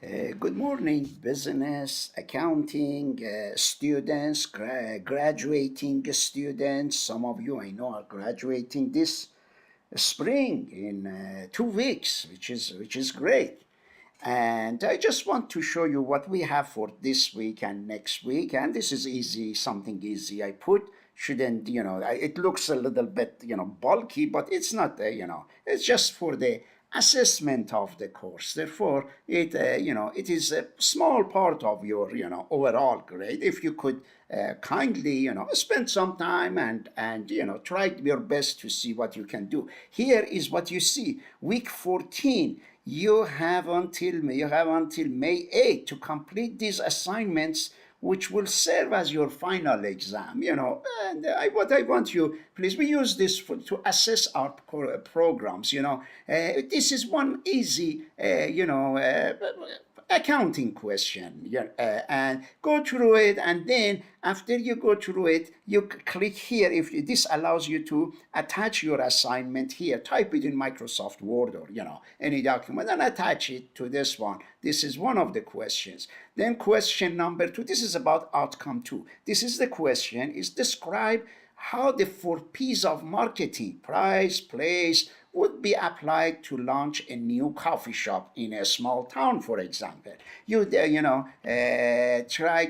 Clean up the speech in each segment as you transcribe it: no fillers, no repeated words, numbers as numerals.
Good morning, business, accounting students, graduating students. Some of you I know are graduating this spring in 2 weeks, which is great. And I just want to show you what we have for this week and next week. And this is easy, something easy. I put shouldn't it looks a little bit bulky, but it's not. It's just for the assessment of the course. Therefore, it is a small part of your overall grade. If you could kindly spend some time and try your best to see what you can do. Here is what you see. Week 14. You have until May 8 to complete these assignments, which will serve as your final exam. And what I want you, please, we use this to assess our programs. This is one easy, accounting question. And go through it, and then after you go through it, you click here. If this allows you to attach your assignment here, type it in Microsoft Word or any document and attach it to this one. This is one of the questions. Then question number 2, this is about outcome 2. This is the question, is describe how the 4 P's of marketing, price, place, would be applied to launch a new coffee shop in a small town, for example. You try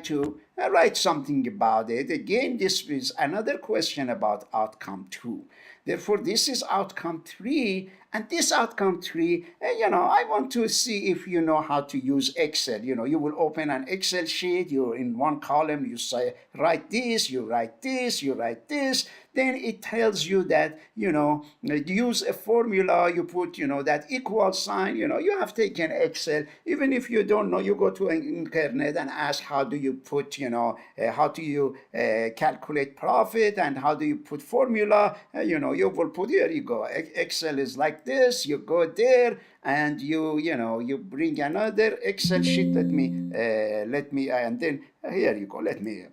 to write something about it. Again, this is another question about outcome 2. Therefore, this is outcome 3, and this outcome 3, I want to see if you know how to use Excel. You will open an Excel sheet. You're in one column. You say, write this, you write this, you write this. Then it tells you that, use a formula. You put, that equal sign. You have taken Excel. Even if you don't know, you go to internet and ask, how do you put, how do you calculate profit, and how do you put formula? You will put, here you go. Excel is like this. You go there and you bring another Excel sheet. Let me, and then here you go. Let me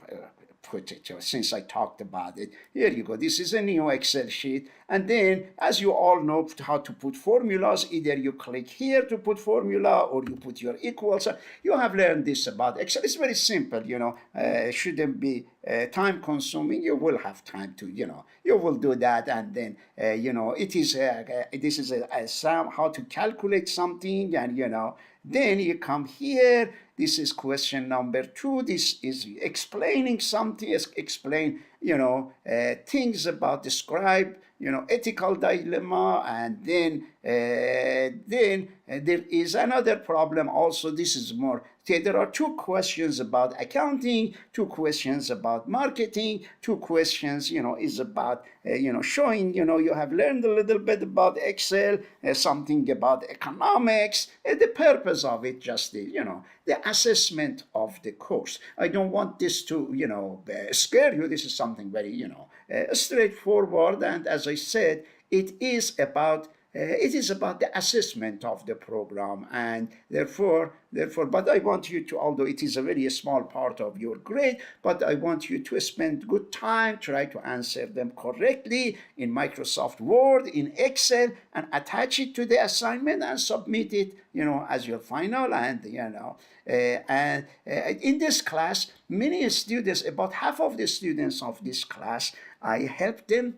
put it, since I talked about it. Here you go. This is a new Excel sheet. And then, as you all know how to put formulas, either you click here to put formula or you put your equals. You have learned this about Excel. It's very simple, it shouldn't be time consuming. You will have time to, you will do that. And then, it is, this is how to calculate something, and, then you come here. This is question number 2. This is explaining something, explain, things about, describe, ethical dilemma. And then there is another problem also. This is more, there are 2 questions about accounting, 2 questions about marketing, 2 questions, is about, showing, you have learned a little bit about Excel, something about economics. The purpose of it just the assessment of the course. I don't want this to, scare you. This is something very, straightforward. And as I said, it is about the assessment of the program, and therefore, but I want you to, although it is a very small part of your grade, but I want you to spend good time, try to answer them correctly in Microsoft Word, in Excel, and attach it to the assignment and submit it, as your final. And, in this class, many students, about half of the students of this class, I helped them,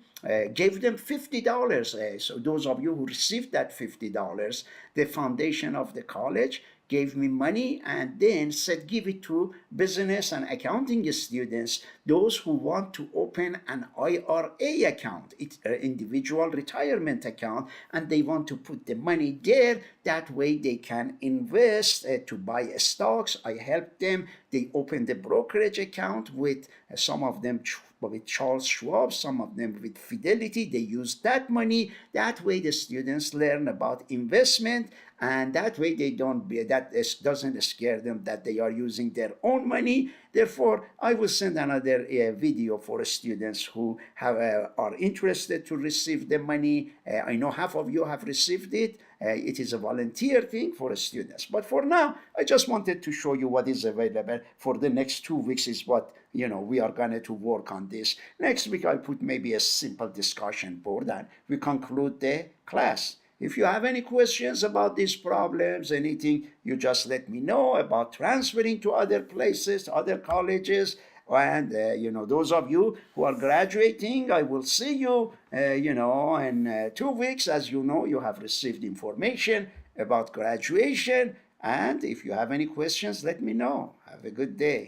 gave them $50. So those of you who received that $50, the foundation of the college gave me money and then said, give it to business and accounting students, those who want to open an IRA account, it's an individual retirement account, and they want to put the money there. That way they can invest to buy stocks. I helped them. They opened a brokerage account with some of them with Charles Schwab, some of them with Fidelity. They use that money. That way the students learn about investment, and that way they don't be, that doesn't scare them that they are using their own money. Therefore, I will send another video for students who are interested to receive the money. I know half of you have received it. It is a volunteer thing for students. But for now, I just wanted to show you what is available for the next 2 weeks is what, we are going to work on this. Next week, I'll put maybe a simple discussion board and we conclude the class. If you have any questions about these problems, anything, you just let me know about transferring to other places, other colleges. And those of you who are graduating, I will see you in 2 weeks. As you know, you have received information about graduation. And if you have any questions, let me know. Have a good day.